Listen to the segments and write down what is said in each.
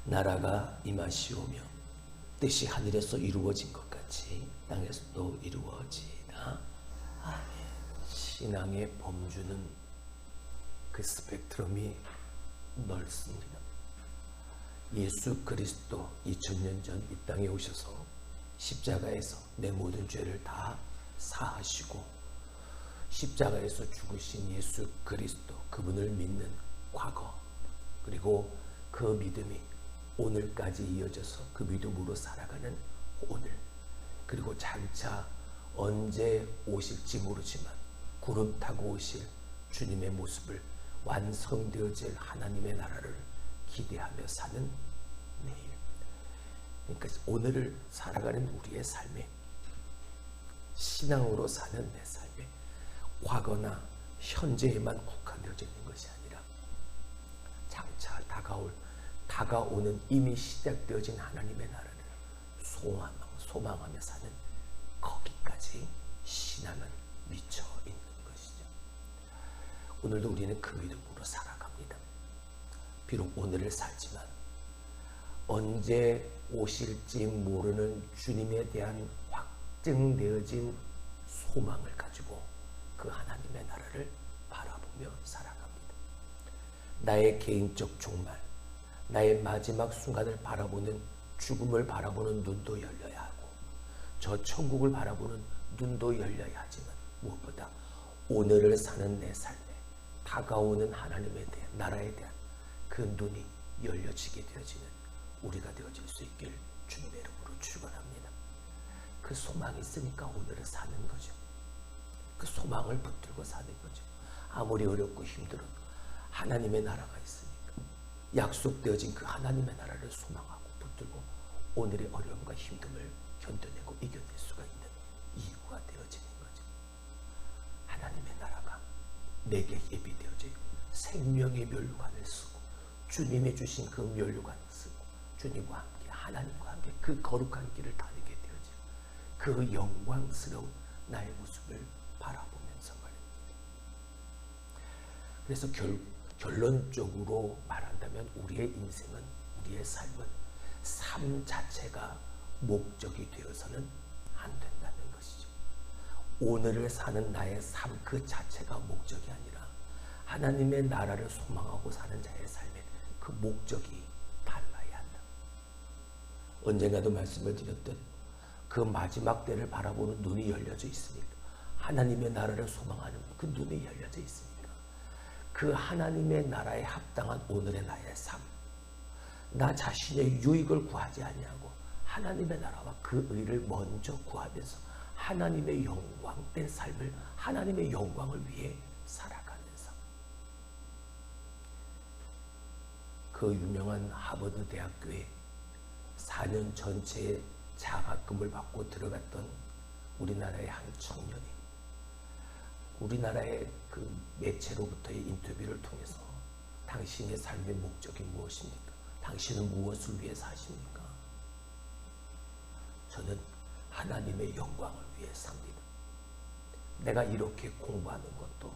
나라가 임하시오며 뜻이 하늘에서 이루어진 것 같이 땅에서도 이루어지이다. 아멘. 신앙의 범주는 그 스펙트럼이 넓습니다. 예수 그리스도 2000년 전 이 땅에 오셔서 십자가에서 내 모든 죄를 다 사하시고 십자가에서 죽으신 예수 그리스도 그분을 믿는 과거, 그리고 그 믿음이 오늘까지 이어져서 그 믿음으로 살아가는 오늘, 그리고 장차 언제 오실지 모르지만 구름 타고 오실 주님의 모습을 완성되어질 하나님의 나라를 기대하며 사는 내일. 그러니까 오늘을 살아가는 우리의 삶에, 신앙으로 사는 내 삶에 과거나 현재에만 국한되어져 있는 것이 아니라 장차 다가오는 이미 시작되어진 하나님의 나라를 소망하며 사는 거기까지 신앙은 미쳐 있는 것이죠. 오늘도 우리는 그 믿음으로 살아갑니다. 비록 오늘을 살지만 언제 오실지 모르는 주님에 대한 확증되어진 소망을 가지고 그 하나님의 나라를 바라보며 살아갑니다. 나의 개인적 종말, 나의 마지막 순간을 바라보는, 죽음을 바라보는 눈도 열려야 하고 저 천국을 바라보는 눈도 열려야 하지만 무엇보다 오늘을 사는 내 삶에 다가오는 하나님에 대한, 나라에 대한 그 눈이 열려지게 되어지는 우리가 되어질 수 있길 주님의 이름으로 축원합니다. 그 소망이 있으니까 오늘을 사는 거죠. 그 소망을 붙들고 사는 거죠. 아무리 어렵고 힘들어도 하나님의 나라가 있으니까 약속되어진 그 하나님의 나라를 소망하고 붙들고 오늘의 어려움과 힘듦을 견뎌내고 이겨낼 수가 있는 이유가 되어지는 거죠. 하나님의 나라가 내게 예비되어져 있고 생명의 면류관을 쓰고 주님이 주신 그 면류관을 쓰고 주님과 함께, 하나님과 함께 그 거룩한 길을 다니게 되어지고 그 영광스러운 나의 모습을 바라보면서 말입니다. 그래서 결론적으로 말한다면 우리의 인생은, 우리의 삶은 삶 자체가 목적이 되어서는 안 된다는 것이죠. 오늘을 사는 나의 삶 그 자체가 목적이 아니라 하나님의 나라를 소망하고 사는 자의 삶에 그 목적이 달라야 한다. 언젠가도 말씀을 드렸던 그 마지막 때를 바라보는 눈이 열려져 있습니까? 하나님의 나라를 소망하는 그 눈이 열려져 있습니까? 그 하나님의 나라에 합당한 오늘의 나의 삶, 나 자신의 유익을 구하지 아니하고 하나님의 나라와 그 의를 먼저 구하면서 하나님의 영광된 삶을, 하나님의 영광을 위해 살아가는 삶. 그 유명한 하버드 대학교에 4년 전체의 장학금을 받고 들어갔던 우리나라의 한 청년이 우리나라의 그 매체로부터의 인터뷰를 통해서 당신의 삶의 목적이 무엇입니까? 당신은 무엇을 위해 사십니까? 저는 하나님의 영광을 위해 삽니다. 내가 이렇게 공부하는 것도,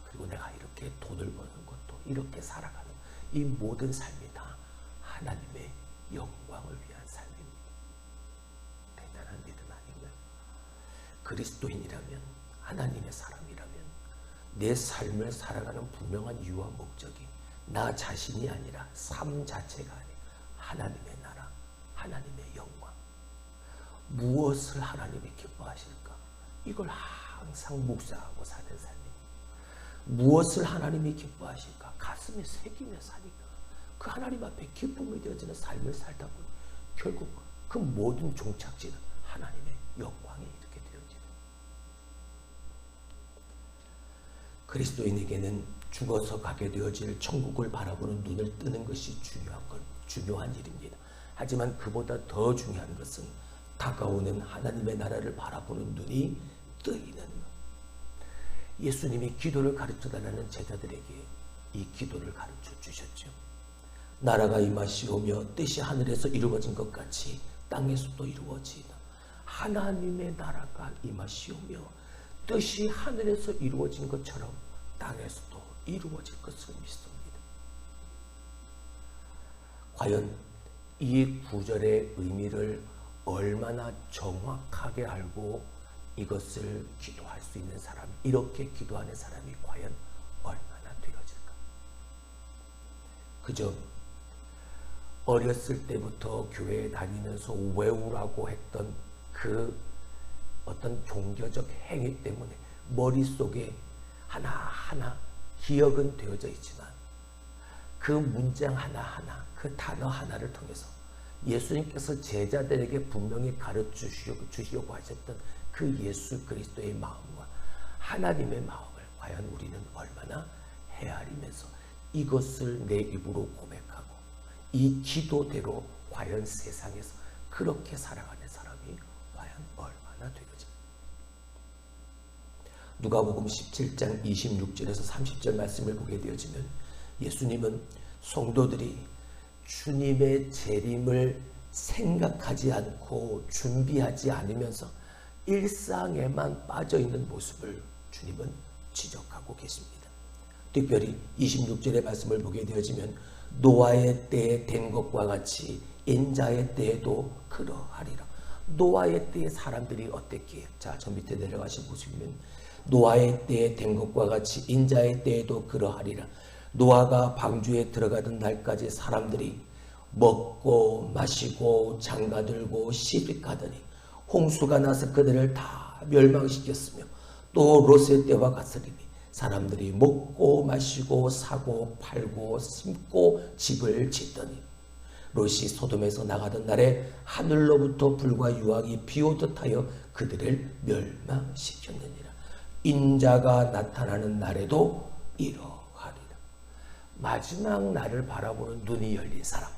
그리고 내가 이렇게 돈을 버는 것도, 이렇게 살아가는 이 모든 삶이 다 하나님의 영광을 위한 삶입니다. 대단한 믿음 아닌가요? 그리스도인이라면, 하나님의 사람이라면 내 삶을 살아가는 분명한 이유와 목적이 나 자신이 아니라 삶 자체가 아니라 하나님의 나라, 하나님의 영광. 무엇을 하나님이 기뻐하실까? 이걸 항상 묵상하고 사는 삶입니다. 무엇을 하나님이 기뻐하실까? 가슴에 새기며 사니까 그 하나님 앞에 기쁨이 되어지는 삶을 살다 보니 결국 그 모든 종착지는 하나님의 영광에 이르게 되어지는. 그리스도인에게는 죽어서 가게 되어질 천국을 바라보는 눈을 뜨는 것이 중요한 일입니다. 하지만 그보다 더 중요한 것은 다가오는 하나님의 나라를 바라보는 눈이 뜨이는 것. 예수님이 기도를 가르쳐달라는 제자들에게 이 기도를 가르쳐 주셨죠. 나라가 임하시오며 뜻이 하늘에서 이루어진 것 같이 땅에서도 이루어지이다. 하나님의 나라가 임하시오며 뜻이 하늘에서 이루어진 것처럼 땅에서도 이루어질 것을 믿습니다. 과연 이 구절의 의미를 얼마나 정확하게 알고 이것을 기도할 수 있는 사람, 이렇게 기도하는 사람이 과연 얼마나 되어질까? 그저 어렸을 때부터 교회에 다니면서 외우라고 했던 그 어떤 종교적 행위 때문에 머릿속에 하나하나 기억은 되어져 있지만 그 문장 하나하나, 그 단어 하나를 통해서 예수님께서 제자들에게 분명히 가르쳐 주시려고 하셨던 그 예수 그리스도의 마음과 하나님의 마음을 과연 우리는 얼마나 헤아리면서 이것을 내 입으로 고백하고 이 기도대로 과연 세상에서 그렇게 살아가는 사람이 과연 얼마나 되어질까? 누가복음 17장 26절에서 30절 말씀을 보게 되어지면 예수님은 성도들이 주님의 재림을 생각하지 않고 준비하지 않으면서 일상에만 빠져있는 모습을 주님은 지적하고 계십니다. 특별히 26절의 말씀을 보게 되어지면 노아의 때에 된 것과 같이 인자의 때에도 그러하리라. 노아의 때에 사람들이 어땠기에? 자, 저 밑에 내려가시 보시면 노아의 때에 된 것과 같이 인자의 때에도 그러하리라. 노아가 방주에 들어가던 날까지 사람들이 먹고 마시고 장가들고 시집가더니 홍수가 나서 그들을 다 멸망시켰으며 또 롯의 때와 같으리니 사람들이 먹고 마시고 사고 팔고 심고 집을 짓더니 롯이 소돔에서 나가던 날에 하늘로부터 불과 유황이 비오듯 하여 그들을 멸망시켰느니라. 인자가 나타나는 날에도 이러하리라. 마지막 날을 바라보는 눈이 열린 사람,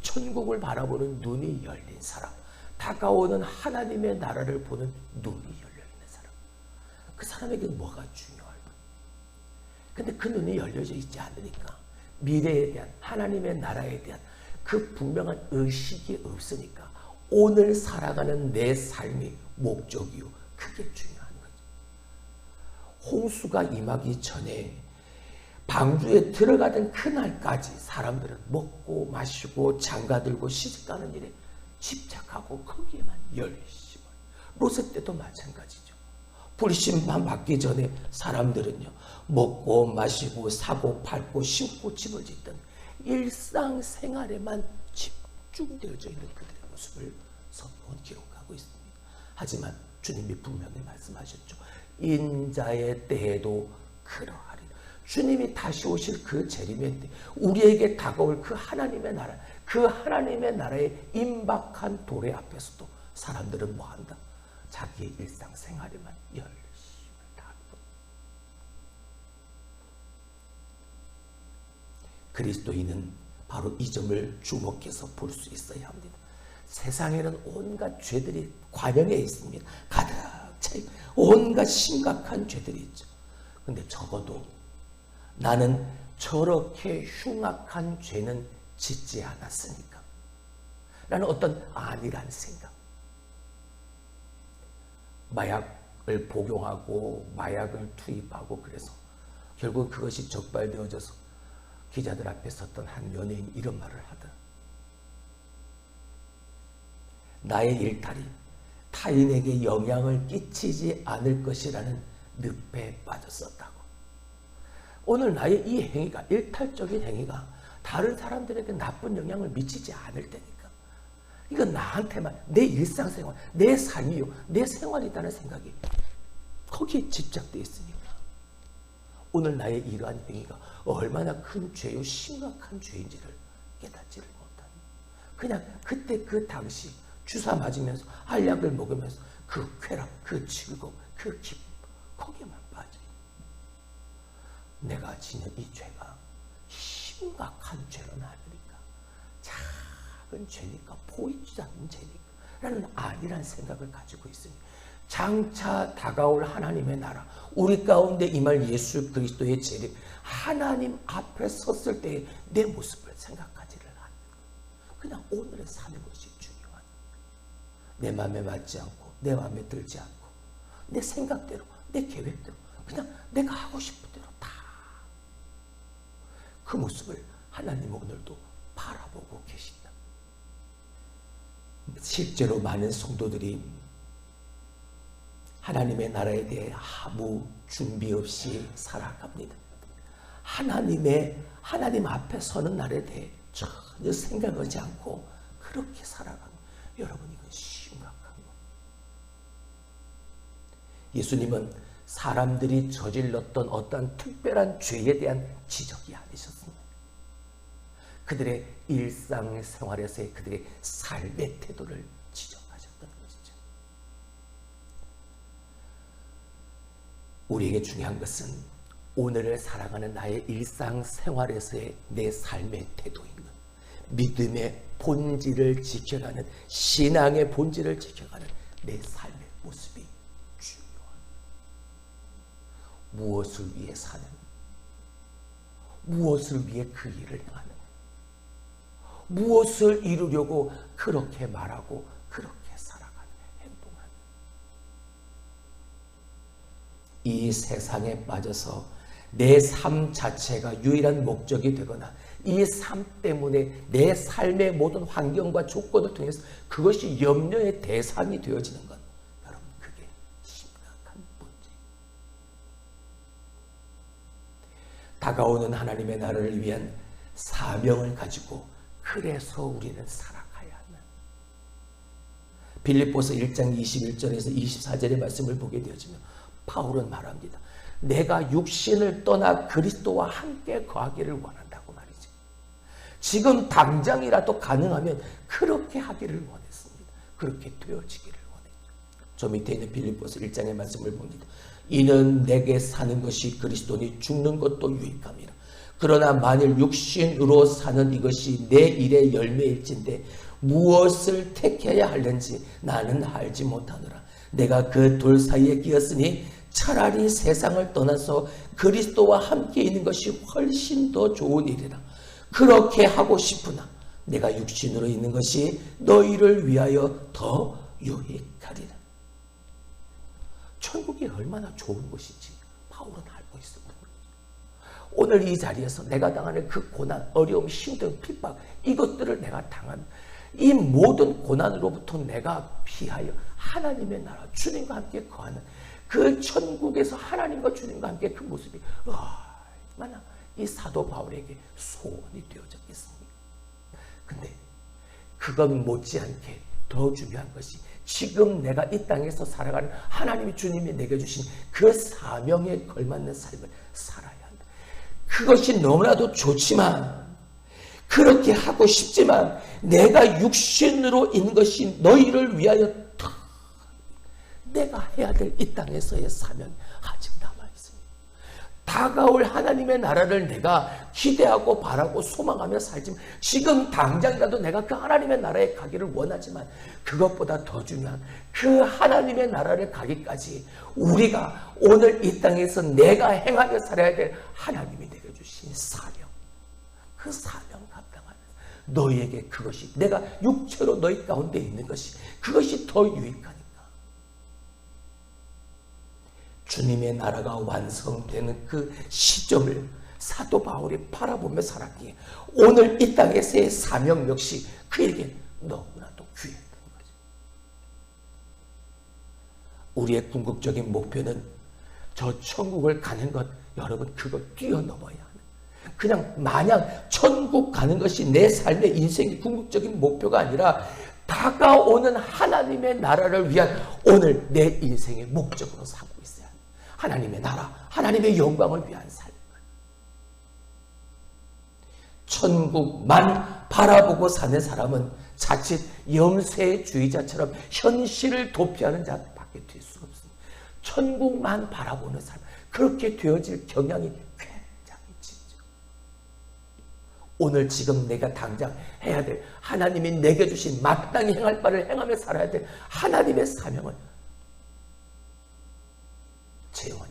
천국을 바라보는 눈이 열린 사람, 다가오는 하나님의 나라를 보는 눈이 열려있는 사람, 그 사람에게는 뭐가 중요할까? 근데 그 눈이 열려져 있지 않으니까 미래에 대한, 하나님의 나라에 대한 그 분명한 의식이 없으니까 오늘 살아가는 내 삶이 목적이요, 그게 중요한 거죠. 홍수가 임하기 전에 방주에 들어가던 그날까지 사람들은 먹고 마시고 장가들고 시집가는 일에 집착하고 거기에만 열심을. 롯의 때도 마찬가지죠. 불신만 받기 전에 사람들은요, 먹고 마시고 사고 팔고 심고 집을 짓던 일상생활에만 집중되어져 있는 그들의 모습을 성경은 기록하고 있습니다. 하지만 주님이 분명히 말씀하셨죠. 인자의 때에도 그러하리라. 주님이 다시 오실 그 재림의 때, 우리에게 다가올 그 하나님의 나라, 그 하나님의 나라의 임박한 도래 앞에서도 사람들은 뭐한다? 자기의 일상생활에만 열심을 다하고. 그리스도인은 바로 이 점을 주목해서 볼 수 있어야 합니다. 세상에는 온갖 죄들이 관영해 있습니다. 가득 차있고 온갖 심각한 죄들이 있죠. 근데 적어도 나는 저렇게 흉악한 죄는 짓지 않았으니까 라는 어떤 안일한 생각. 마약을 복용하고 마약을 투입하고 그래서 결국 그것이 적발되어져서 기자들 앞에 섰던 한 연예인 이런 말을 하더라. 나의 일탈이 타인에게 영향을 끼치지 않을 것이라는 늪에 빠졌었다고. 오늘 나의 이 행위가, 일탈적인 행위가 다른 사람들에게 나쁜 영향을 미치지 않을 테니까 이건 나한테만, 내 일상생활, 내 삶이요, 내 생활이라는 생각이 거기에 집착되어 있으니까 오늘 나의 이러한 행위가 얼마나 큰 죄요, 심각한 죄인지를 깨닫지를 못하는, 그냥 그때 그 당시 주사 맞으면서 알약을 먹으면서 그 쾌락, 그 즐거움, 그 기쁨 거기에만 빠져요. 내가 지는 이 죄가 심각한 죄는 아니니까, 작은 죄니까, 보이지 않는 죄니까 라는 안일한 생각을 가지고 있습니다. 장차 다가올 하나님의 나라, 우리 가운데 임할 예수 그리스도의 재림, 하나님 앞에 섰을 때의 내 모습을 생각하지를 않는, 그냥 오늘에 사는 것이 중요한, 내 마음에 맞지 않고 내 마음에 들지 않고 내 생각대로 내 계획대로 그냥 내가 하고 싶은 대로 다, 그 모습을 하나님은 오늘도 바라보고 계신다. 실제로 많은 성도들이 하나님의 나라에 대해 아무 준비 없이 살아갑니다. 하나님 앞에 서는 날에 대해 전혀 생각하지 않고 그렇게 살아갑니다. 여러분, 이건 심각한 겁니다. 예수님은 사람들이 저질렀던 어떤 특별한 죄에 대한 지적이 아니셨습니다. 그들의 일상생활에서의 그들의 삶의 태도를 지적하셨던 것이죠. 우리에게 중요한 것은 오늘을 살아가는 나의 일상생활에서의 내 삶의 태도인 것, 믿음의 본질을 지켜가는, 신앙의 본질을 지켜가는 내 삶의 모습이 중요합니다. 무엇을 위해 사는, 무엇을 위해 그 일을 행하는, 무엇을 이루려고 그렇게 말하고 그렇게 살아가는, 행동하는. 이 세상에 빠져서 내 삶 자체가 유일한 목적이 되거나 이 삶 때문에 내 삶의 모든 환경과 조건을 통해서 그것이 염려의 대상이 되어지는 것, 여러분, 그게 심각한 문제예요. 다가오는 하나님의 나라를 위한 사명을 가지고 그래서 우리는 살아가야 한다. 빌립보서 1장 21절에서 24절의 말씀을 보게 되어지면 바울은 말합니다. 내가 육신을 떠나 그리스도와 함께 거하기를 원한다고 말이죠. 지금 당장이라도 가능하면 그렇게 하기를 원했습니다. 그렇게 되어지기를 원했죠. 저 밑에 있는 빌립보서 1장의 말씀을 봅니다. 이는 내게 사는 것이 그리스도니 죽는 것도 유익함이라. 그러나 만일 육신으로 사는 이것이 내 일의 열매일진데 무엇을 택해야 하는지 나는 알지 못하노라. 내가 그 둘 사이에 끼었으니 차라리 세상을 떠나서 그리스도와 함께 있는 것이 훨씬 더 좋은 일이라. 그렇게 하고 싶으나 내가 육신으로 있는 것이 너희를 위하여 더 유익하리라. 천국이 얼마나 좋은 것인지 바울은 알고 있습니다. 오늘 이 자리에서 내가 당하는 그 고난, 어려움, 힘든 핍박, 이것들을 내가 당한 이 모든 고난으로부터 내가 피하여 하나님의 나라, 주님과 함께 거하는 그 천국에서 하나님과 주님과 함께 그 모습이 얼마나 이 사도 바울에게 소원이 되어졌겠습니까? 근데 그건 못지않게 더 중요한 것이 지금 내가 이 땅에서 살아가는 하나님이, 주님이 내게 주신 그 사명에 걸맞는 삶을 살아야 한다. 그것이 너무나도 좋지만, 그렇게 하고 싶지만 내가 육신으로 있는 것이 너희를 위하여 더 내가 해야 될 이 땅에서의 사명이 아직 남아있습니다. 다가올 하나님의 나라를 내가 기대하고 바라고 소망하며 살지만 지금 당장이라도 내가 그 하나님의 나라에 가기를 원하지만 그것보다 더 중요한 그 하나님의 나라를 가기까지 우리가 오늘 이 땅에서 내가 행하며 살아야 될 하나님이 내게 주신 사명, 그 사명 감당하면서 너희에게 그것이, 내가 육체로 너희 가운데 있는 것이 그것이 더 유익하니까 주님의 나라가 완성되는 그 시점을 사도 바울이 바라보며 살았기에 오늘 이 땅에서의 사명 역시 그에게 너무나도 귀했던 거죠. 우리의 궁극적인 목표는 저 천국을 가는 것, 여러분, 그걸 뛰어넘어야 하는, 그냥 마냥 천국 가는 것이 내 삶의 인생의 궁극적인 목표가 아니라 다가오는 하나님의 나라를 위한 오늘 내 인생의 목적으로 삼고 있어요. 하나님의 나라, 하나님의 영광을 위한 삶. 천국만 바라보고 사는 사람은 자칫 염세주의자처럼 현실을 도피하는 자밖에 될 수가 없습니다. 천국만 바라보는 삶, 그렇게 되어질 경향이 굉장히 짙죠. 오늘 지금 내가 당장 해야 될, 하나님이 내게 주신 마땅히 행할 바를 행하며 살아야 될 하나님의 사명을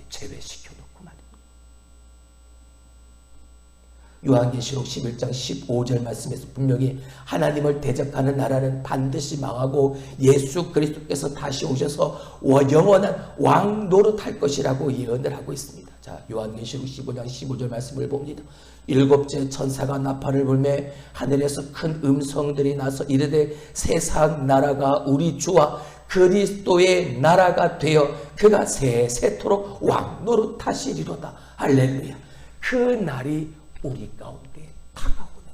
제외시켜놓고 말입니다. 요한계시록 11장 15절 말씀에서 분명히 하나님을 대적하는 나라는 반드시 망하고 예수 그리스도께서 다시 오셔서 영원한 왕 노릇할 것이라고 예언을 하고 있습니다. 자, 요한계시록 15장 15절 말씀을 봅니다. 일곱째 천사가 나팔을 불매 하늘에서 큰 음성들이 나서 이르되 세상 나라가 우리 주와 그리스도의 나라가 되어 그가 세세토록 왕 노릇하시리로다. 할렐루야. 그 날이 우리 가운데 다가오는,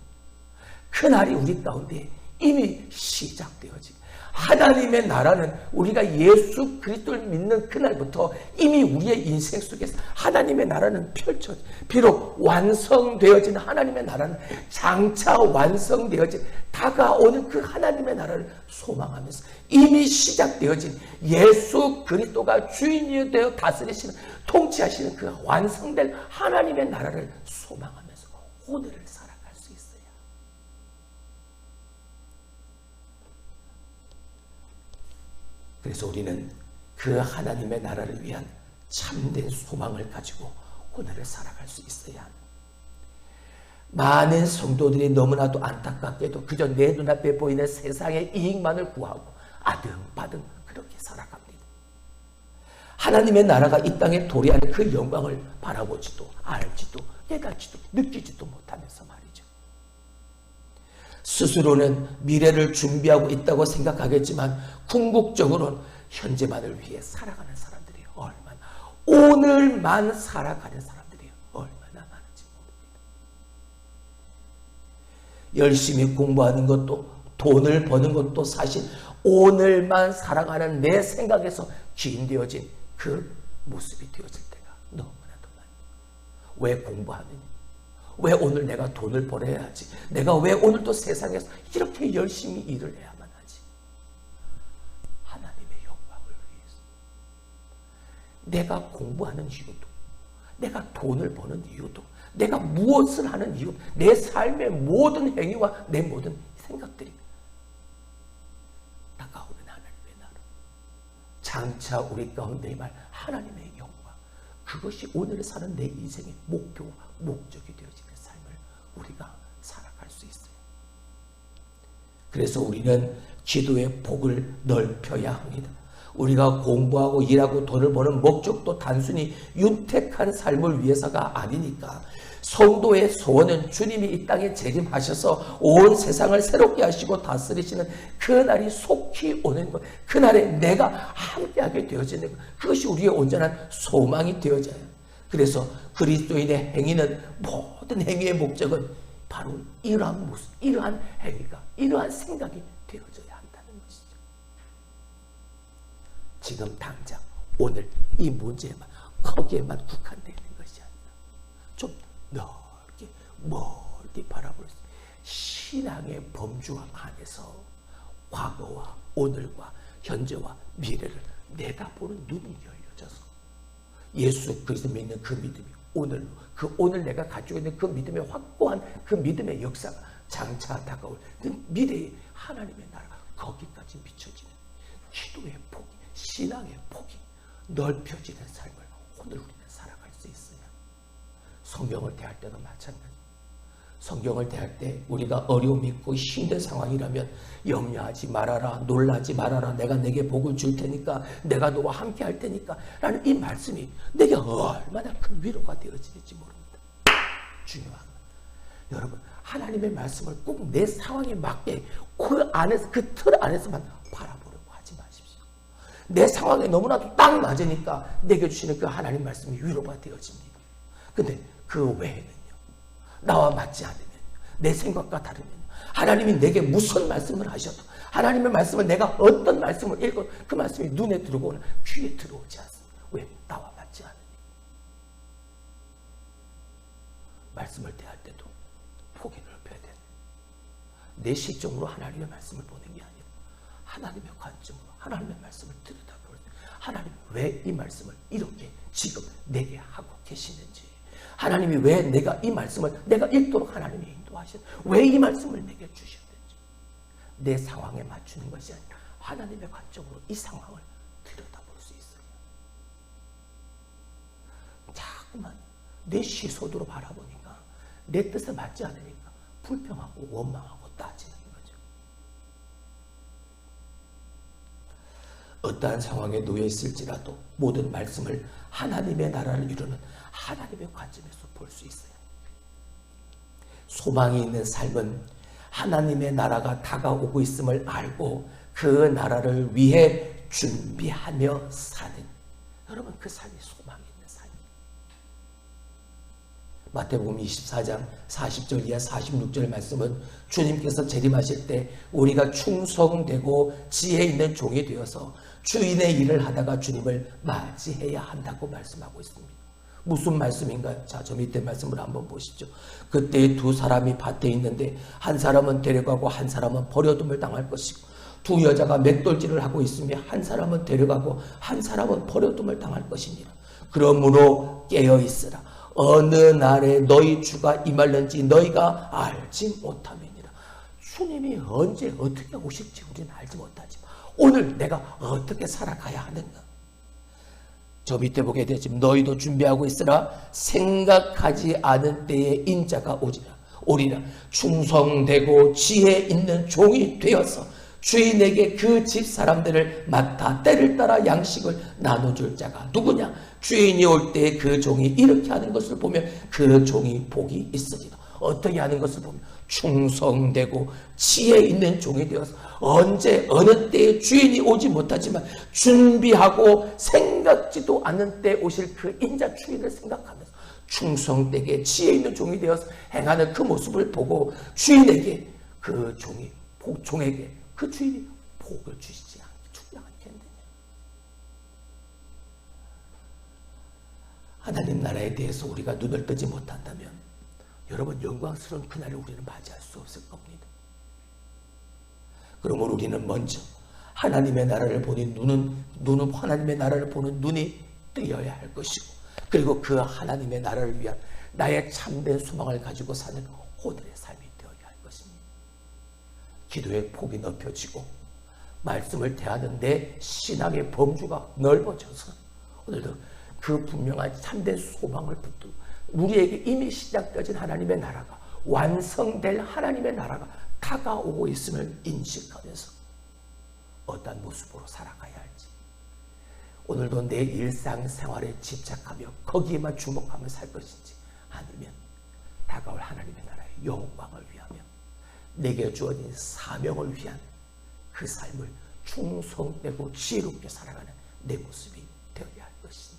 그 날이 우리 가운데 이미 시작되어지고, 하나님의 나라는 우리가 예수 그리스도를 믿는 그날부터 이미 우리의 인생 속에서 하나님의 나라는 펼쳐져, 비록 완성되어진 하나님의 나라는 장차 완성되어진 다가오는 그 하나님의 나라를 소망하면서 이미 시작되어진 예수 그리스도가 주인이 되어 다스리시는, 통치하시는 그 완성될 하나님의 나라를 소망하면서 오늘을 살아갈 수 있어요. 그래서 우리는 그 하나님의 나라를 위한 참된 소망을 가지고 오늘을 살아갈 수 있어야 합니다. 많은 성도들이 너무나도 안타깝게도 그저 내 눈앞에 보이는 세상의 이익만을 구하고 아등바등 그렇게 살아갑니다. 하나님의 나라가 이 땅에 도래하는 그 영광을 바라보지도 알지도 깨닫지도 느끼지도 못하면서 말이죠. 스스로는 미래를 준비하고 있다고 생각하겠지만 궁극적으로는 현재만을 위해 살아가는 사람들이 얼마나, 오늘만 살아가는 사람들이 얼마나 많은지 모릅니다. 열심히 공부하는 것도 돈을 버는 것도 사실 오늘만 살아가는 내 생각에서 기인되어진 그 모습이 되어질 때가 너무나도 많아요. 왜 공부하느냐? 왜 오늘 내가 돈을 벌어야지? 내가 왜 오늘 또 세상에서 이렇게 열심히 일을 해야만 하지? 하나님의 영광을 위해서. 내가 공부하는 이유도, 내가 돈을 버는 이유도, 내가 무엇을 하는 이유, 내 삶의 모든 행위와 내 모든 생각들이 다가오는 하나님의 나라, 장차 우리 가운데 말 하나님의 영광, 그것이 오늘 사는 내 인생의 목표와 목적이 되어지는 삶을 우리가 살아갈 수 있어요. 그래서 우리는 기도의 폭을 넓혀야 합니다. 우리가 공부하고 일하고 돈을 버는 목적도 단순히 윤택한 삶을 위해서가 아니니까 성도의 소원은 주님이 이 땅에 재림하셔서 온 세상을 새롭게 하시고 다스리시는 그날이 속히 오는 것, 그날에 내가 함께하게 되어지는 것, 그것이 우리의 온전한 소망이 되어져야 해요. 그래서 그리스도인의 행위는, 모든 행위의 목적은 바로 이러한 모습, 이러한 행위가, 이러한 생각이 되어져야 한다는 것이죠. 지금 당장 오늘 이 문제에만, 거기에만 국한되어 있는 것이 아니라 좀 넓게 멀리 바라볼 수 있는 신앙의 범주 안에서 과거와 오늘과 현재와 미래를 내다보는 눈이 열려져서 예수 그리스도 믿는 그 믿음이 오늘로, 그 오늘 내가 가지고 있는 그 믿음의 확고한 그 믿음의 역사가 장차 다가올 그 미래의 하나님의 나라가 거기까지 비춰지는 기도의 폭이, 신앙의 폭이 넓혀지는 삶을 오늘 우리는 살아갈 수 있어요. 성경을 대할 때도 마찬가지. 성경을 대할 때 우리가 어려움이 있고 힘든 상황이라면 염려하지 말아라, 놀라지 말아라, 내가 내게 복을 줄 테니까, 내가 너와 함께 할 테니까 라는 이 말씀이 내게 얼마나 큰 위로가 되어질지 모릅니다. 중요한 건 여러분, 하나님의 말씀을 꼭 내 상황에 맞게 그 안에서, 그 틀 안에서만 바라보려고 하지 마십시오. 내 상황에 너무나도 딱 맞으니까 내게 주시는 그 하나님 말씀이 위로가 되어집니다. 근데 그 외에는요, 나와 맞지 않으면, 내 생각과 다르면, 하나님이 내게 무슨 말씀을 하셔도, 하나님의 말씀을 내가 어떤 말씀을 읽어도 그 말씀이 눈에 들어오거나 귀에 들어오지 않습니다. 왜? 나와 맞지 않으니. 말씀을 대할 때도 폭이 넓혀야 돼요. 내 시점으로 하나님의 말씀을 보는 게 아니라 하나님의 관점으로 하나님의 말씀을 들여다보는, 하나님 왜 이 말씀을 이렇게 지금 내게 하고 계시는지, 하나님이 왜 내가 이 말씀을 내가 읽도록 하나님이 인도하셨는지, 왜 이 말씀을 내게 주셨는지, 내 상황에 맞추는 것이 아니라 하나님의 관점으로 이 상황을 들여다볼 수 있어요. 자꾸만 내 시선으로 바라보니까 내 뜻에 맞지 않으니까 불평하고 원망하고 따지는 거죠. 어떠한 상황에 놓여 있을지라도 모든 말씀을 하나님의 나라를 이루는 하나님의 관점에서 볼 수 있어요. 소망이 있는 삶은 하나님의 나라가 다가오고 있음을 알고 그 나라를 위해 준비하며 사는, 여러분, 그 삶이 소망이 있는 삶이에요. 마태복음 24장 40절 이하 46절 말씀은 주님께서 재림하실 때 우리가 충성되고 지혜 있는 종이 되어서 주인의 일을 하다가 주님을 맞이해야 한다고 말씀하고 있습니다. 무슨 말씀인가요? 자, 저 밑에 말씀을 한번 보시죠. 그때 두 사람이 밭에 있는데 한 사람은 데려가고 한 사람은 버려둠을 당할 것이고, 두 여자가 맷돌질을 하고 있으며 한 사람은 데려가고 한 사람은 버려둠을 당할 것이니라. 그러므로 깨어있으라. 어느 날에 너희 주가 임할는지 너희가 알지 못함이니라. 주님이 언제 어떻게 오실지 우리는 알지 못하지만 오늘 내가 어떻게 살아가야 하는가. 저 밑에 보게 되지만 너희도 준비하고 있으라. 생각하지 않은 때에 인자가 오리라. 충성되고 지혜 있는 종이 되어서 주인에게 그 집 사람들을 맡아 때를 따라 양식을 나눠줄 자가 누구냐? 주인이 올 때 그 종이 이렇게 하는 것을 보면 그 종이 복이 있으리라. 어떻게 하는 것을 보면 충성되고 지혜 있는 종이 되어서 언제 어느 때에 주인이 오지 못하지만 준비하고 생각지도 않는 때 오실 그 인자 주인을 생각하면서 충성되게 지혜 있는 종이 되어서 행하는 그 모습을 보고 주인에게 그 종에게 그 주인이 복을 주지 않겠느냐. 하나님 나라에 대해서 우리가 눈을 뜨지 못한다면 여러분, 영광스러운 그날을 우리는 맞이할 수 없을 겁니다. 그러므로 우리는 먼저 하나님의 나라를 보는 눈은 하나님의 나라를 보는 눈이 뜨여야 할 것이고, 그리고 그 하나님의 나라를 위한 나의 참된 소망을 가지고 사는 오늘의 삶이 되어야 할 것입니다. 기도의 폭이 넓혀지고 말씀을 대하는 내 신앙의 범주가 넓어져서 오늘도 그 분명한 참된 소망을 붙들고 우리에게 이미 시작되어진 하나님의 나라가, 완성될 하나님의 나라가 다가오고 있음을 인식하면서 어떤 모습으로 살아가야 할지, 오늘도 내 일상생활에 집착하며 거기에만 주목하며 살 것인지, 아니면 다가올 하나님의 나라의 영광을 위하며 내게 주어진 사명을 위한 그 삶을 충성되고 지혜롭게 살아가는 내 모습이 되어야 할 것입니다.